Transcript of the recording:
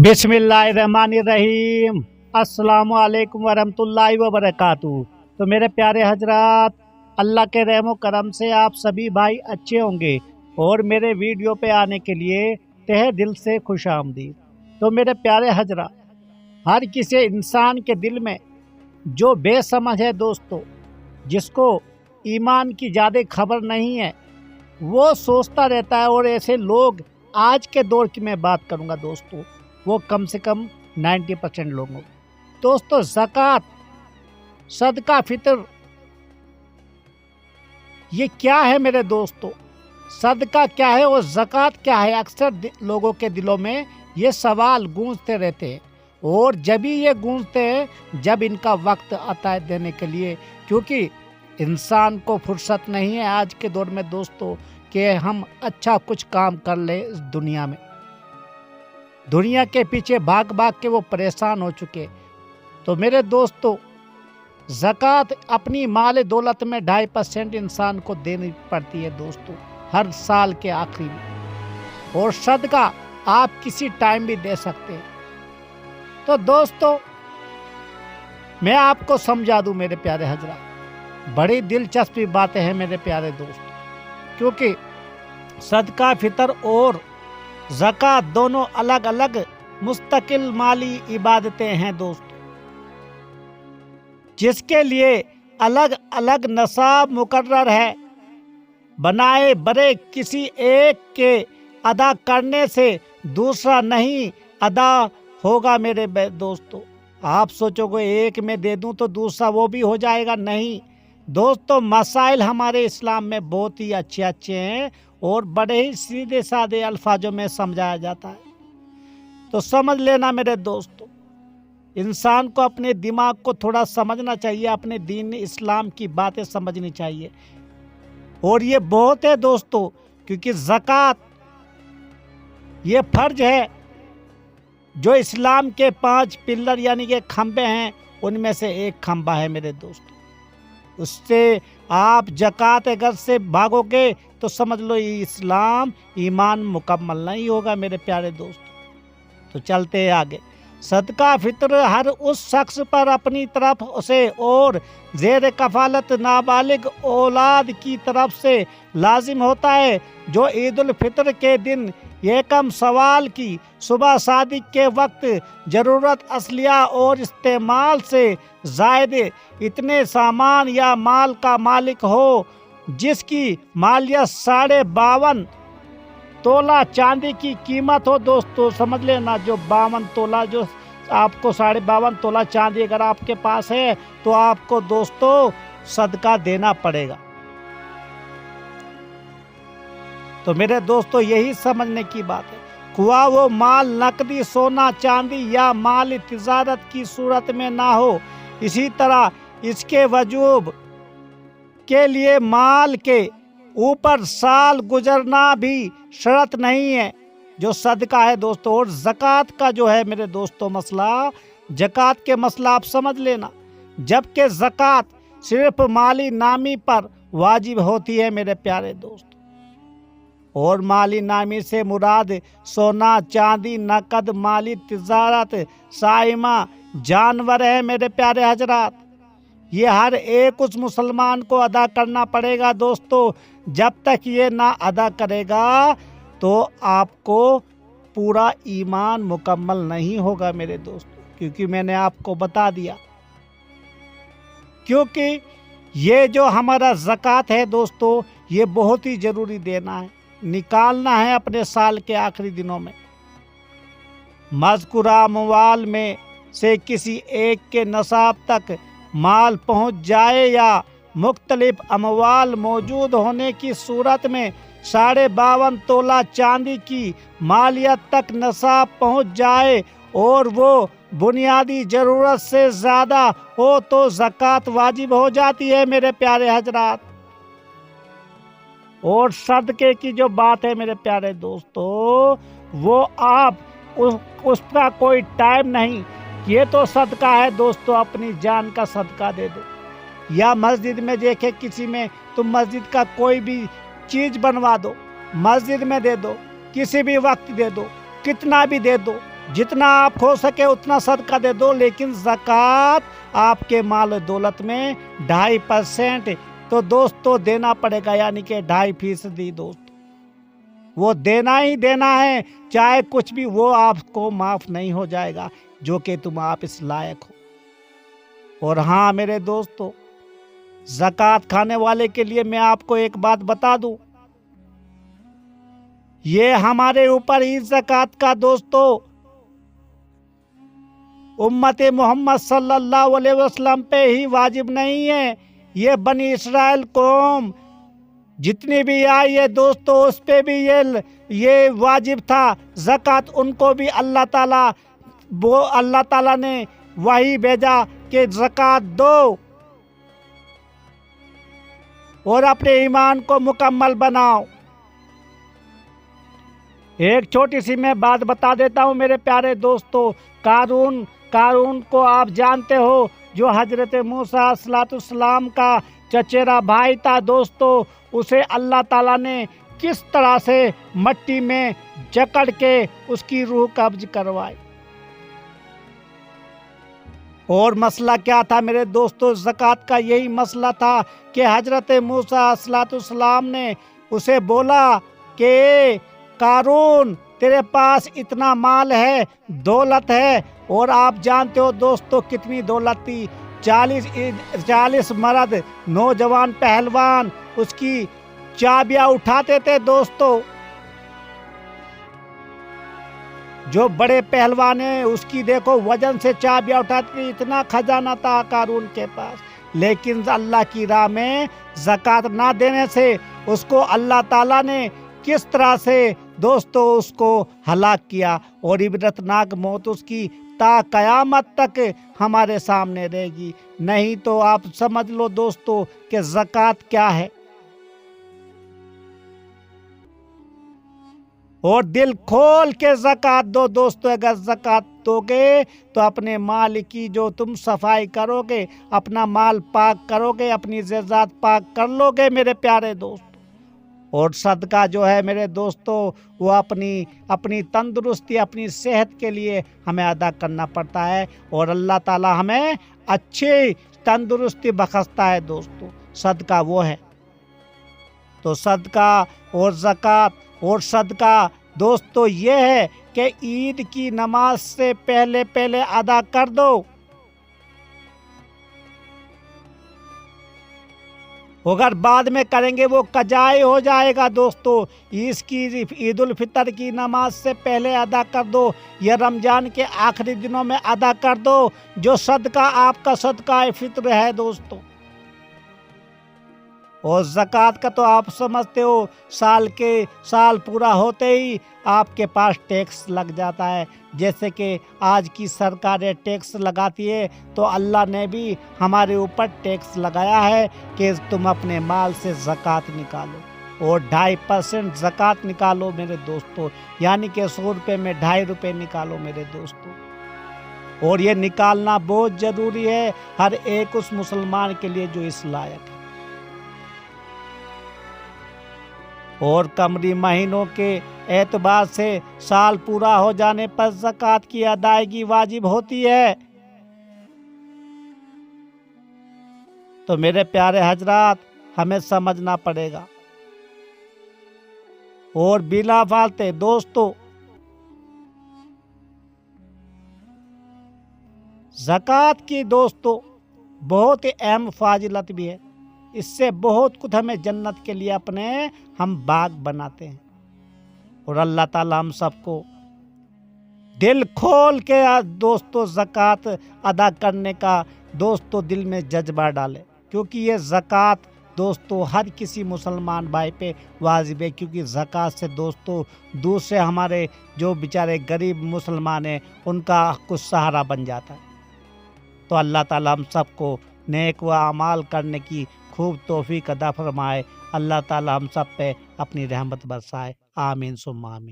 बिस्मिल्लाहिर्रहमानिर्रहीम। अस्सलामु अलैकुम वरहमतुल्लाहि वबरकातुहू। तो मेरे प्यारे हजरात, अल्लाह के रहमो करम से आप सभी भाई अच्छे होंगे और मेरे वीडियो पे आने के लिए तहे दिल से खुश आमदीद। तो मेरे प्यारे हजरात, हर किसी इंसान के दिल में जो बेसमझ है दोस्तों, जिसको ईमान की ज़्यादा खबर नहीं है, वो सोचता रहता है। और ऐसे लोग आज के दौर की मैं बात करूंगा दोस्तों, वो कम से कम 90% लोगों। दोस्तों, ज़कात, सदका फितर, ये क्या है मेरे दोस्तों? सदका क्या है और ज़कात क्या है? अक्सर लोगों के दिलों में ये सवाल गूंजते रहते हैं। और जब भी ये गूंजते हैं जब इनका वक्त आता है देने के लिए, क्योंकि इंसान को फुर्सत नहीं है आज के दौर में दोस्तों कि हम अच्छा कुछ काम कर ले इस दुनिया में। दुनिया के पीछे भाग भाग के वो परेशान हो चुके। तो मेरे दोस्तों, ज़कात अपनी माल दौलत में 2.5% इंसान को देनी पड़ती है दोस्तों, हर साल के आखिरी में। और सदका आप किसी टाइम भी दे सकते हैं। तो दोस्तों, मैं आपको समझा दूं मेरे प्यारे हजरात, बड़ी दिलचस्पी बातें हैं मेरे प्यारे दोस्तों, क्योंकि सदका फितर और ज़कात दोनों अलग अलग मुस्तकिल माली इबादतें हैं दोस्तों, जिसके लिए अलग अलग नसाब मुकर्रर है बनाए बड़े। किसी एक के अदा करने से दूसरा नहीं अदा होगा मेरे दोस्तों। आप सोचोगे एक में दे दूं तो दूसरा वो भी हो जाएगा, नहीं दोस्तों। मसाइल हमारे इस्लाम में बहुत ही अच्छे अच्छे हैं और बड़े ही सीधे साधे अल्फाजों में समझाया जाता है। तो समझ लेना मेरे दोस्तों, इंसान को अपने दिमाग को थोड़ा समझना चाहिए, अपने दीन इस्लाम की बातें समझनी चाहिए। और ये बहुत है दोस्तों, क्योंकि ज़कात ये फर्ज है जो इस्लाम के 5 पिलर यानी कि खंबे हैं, उनमें से एक खंबा है मेरे दोस्तों। उससे आप ज़कात अगर से भागोगे तो समझ लो इस्लाम ईमान मुकम्मल नहीं होगा मेरे प्यारे दोस्तों। तो चलते हैं आगे। सदका फितर हर उस शख्स पर अपनी तरफ से और ज़ेर कफालत नाबालिग औलाद की तरफ से लाजिम होता है, जो ईद उल फितर के दिन एकम सवाल की सुबह शादी के वक्त ज़रूरत असलिया और इस्तेमाल से ज़ायद इतने सामान या माल का मालिक हो जिसकी मालियत 52.5 तोला चांदी की कीमत हो दोस्तों। समझ लेना, जो 52 तोला, जो आपको 52.5 तोला चांदी अगर आपके पास है तो आपको दोस्तों सदका देना पड़ेगा। तो मेरे दोस्तों, यही समझने की बात है। हुआ वो माल नकदी सोना चांदी या माल तिजारत की सूरत में ना हो। इसी तरह इसके वजूब के लिए माल के ऊपर साल गुजरना भी शर्त नहीं है, जो सदका है दोस्तों। और ज़कात का जो है मेरे दोस्तों मसला, ज़कात के मसला आप समझ लेना, जबकि ज़कात सिर्फ माली नामी पर वाजिब होती है मेरे प्यारे दोस्तों। और माली नामी से मुराद सोना चांदी नकद माली तिजारत साइमा जानवर है मेरे प्यारे हजरात। ये हर एक उस मुसलमान को अदा करना पड़ेगा दोस्तों। जब तक ये ना अदा करेगा तो आपको पूरा ईमान मुकम्मल नहीं होगा मेरे दोस्तों, क्योंकि मैंने आपको बता दिया। क्योंकि ये जो हमारा ज़कात है दोस्तों, ये बहुत ही ज़रूरी देना है, निकालना है अपने साल के आखिरी दिनों में। मज़कूरा अमवाल में से किसी एक के नसाब तक माल पहुंच जाए या मुख्तलिफ अमवाल मौजूद होने की सूरत में 52.5 तोला चांदी की मालियत तक नसाब पहुंच जाए और वो बुनियादी ज़रूरत से ज़्यादा हो तो ज़कात वाजिब हो जाती है मेरे प्यारे हजरात। और सदके की जो बात है मेरे प्यारे दोस्तों, वो आप उसका कोई टाइम नहीं, ये तो सदका है दोस्तों, अपनी जान का सदका दे दो। या मस्जिद में देखे किसी में, तुम मस्जिद का कोई भी चीज़ बनवा दो, मस्जिद में दे दो, किसी भी वक्त दे दो, कितना भी दे दो, جتنا آپ ہو سکے اتنا صدقہ دے دو، لیکن زکوٰۃ آپ کے مال و دولت میں 2.5% تو دوستو دینا پڑے گا، یعنی کہ 2.5% دوست وہ دینا ہی دینا ہے، چاہے کچھ بھی، وہ آپ کو معاف نہیں ہو جائے گا جو کہ تم آپ اس لائق ہو۔ اور ہاں میرے دوستو، زکوٰۃ کھانے والے کے لیے میں آپ کو ایک بات بتا دوں، یہ ہمارے اوپر ہی زکوٰۃ کا دوستو امت محمد صلی اللہ علیہ وسلم پہ ہی واجب نہیں ہے، یہ بنی اسرائیل قوم جتنی بھی آئی ہے دوستو، اس پہ بھی یہ واجب تھا زکوٰۃ، ان کو بھی اللہ تعالیٰ نے وہی بھیجا کہ زکوٰۃ دو اور اپنے ایمان کو مکمل بناؤ۔ ایک چھوٹی سی میں بات بتا دیتا ہوں میرے پیارے دوستو، قارون کو آپ جانتے ہو، جو حضرت موسیٰ علیہ السلام کا چچیرا بھائی تھا دوستو، اسے اللہ تعالیٰ نے کس طرح سے مٹی میں جکڑ کے اس کی روح قبض کروائی۔ اور مسئلہ کیا تھا میرے دوستو؟ زکوٰۃ کا یہی مسئلہ تھا کہ حضرت موسیٰ علیہ السلام نے اسے بولا کہ قارون تیرے پاس اتنا مال ہے، دولت ہے، اور آپ جانتے ہو دوستو کتنی دولت تھی، 40 مرد نوجوان پہلوان اس کی چابیاں اٹھاتے تھے دوستو، جو بڑے پہلوان ہیں اس کی دیکھو وزن سے چابیاں اٹھاتے تھے، اتنا خزانہ تھا قارون کے پاس، لیکن اللہ کی راہ میں زکوٰۃ نہ دینے سے اس کو اللہ تعالیٰ نے کس طرح سے دوستو اس کو ہلاک کیا، اور عبرتناک موت اس کی تا قیامت تک ہمارے سامنے رہے گی۔ نہیں تو آپ سمجھ لو دوستو کہ زکوٰۃ کیا ہے، اور دل کھول کے زکوٰۃ دو دوستو۔ اگر زکوٰۃ دو گے تو اپنے مال کی جو تم صفائی کرو گے، اپنا مال پاک کرو گے، اپنی ذات پاک کر لو گے میرے پیارے دوست۔ اور صدقہ جو ہے میرے دوستو وہ اپنی تندرستی، اپنی صحت کے لیے ہمیں ادا کرنا پڑتا ہے، اور اللہ تعالی ہمیں اچھی تندرستی بخشتا ہے دوستو، صدقہ وہ ہے۔ تو صدقہ اور زکوٰۃ اور صدقہ دوستو یہ ہے کہ عید کی نماز سے پہلے ادا کر دو، اگر بعد میں کریں گے وہ قضائی ہو جائے گا دوستو۔ عید الفطر کی نماز سے پہلے ادا کر دو، یا رمضان کے آخری دنوں میں ادا کر دو، جو صدقہ آپ کا صدقہ فطر ہے دوستو۔ اور زکوٰۃ کا تو آپ سمجھتے ہو، سال پورا ہوتے ہی آپ کے پاس ٹیکس لگ جاتا ہے، جیسے کہ آج کی سرکاریں ٹیکس لگاتی ہے، تو اللہ نے بھی ہمارے اوپر ٹیکس لگایا ہے کہ تم اپنے مال سے زکوٰۃ نکالو، اور 2.5% زکوٰۃ نکالو میرے دوستو، یعنی کہ 100 روپے میں 2.5 روپے نکالو میرے دوستو۔ اور یہ نکالنا بہت ضروری ہے ہر ایک اس مسلمان کے لیے جو اس لائق ہے۔ اور قمری مہینوں کے اعتبار سے سال پورا ہو جانے پر زکوٰۃ کی ادائیگی واجب ہوتی ہے۔ تو میرے پیارے حضرات ہمیں سمجھنا پڑے گا، اور بلا فالتے دوستو زکوٰۃ کی دوستو بہت ہی اہم فاضلت بھی ہے، اس سے بہت کچھ ہمیں جنت کے لیے اپنے ہم باغ بناتے ہیں، اور اللہ تعالیٰ ہم سب کو دل کھول کے دوستو زکوٰۃ ادا کرنے کا دوستو دل میں جذبہ ڈالے، کیونکہ یہ زکوٰۃ دوستو ہر کسی مسلمان بھائی پہ واجب ہے، کیونکہ زکوٰۃ سے دوستو دوسرے ہمارے جو بیچارے غریب مسلمان ہیں ان کا کچھ سہارا بن جاتا ہے۔ تو اللہ تعالیٰ ہم سب کو نیک و اعمال کرنے کی خوب توفیق عطا فرمائے، اللہ تعالیٰ ہم سب پہ اپنی رحمت برسائے، آمین ثم آمین۔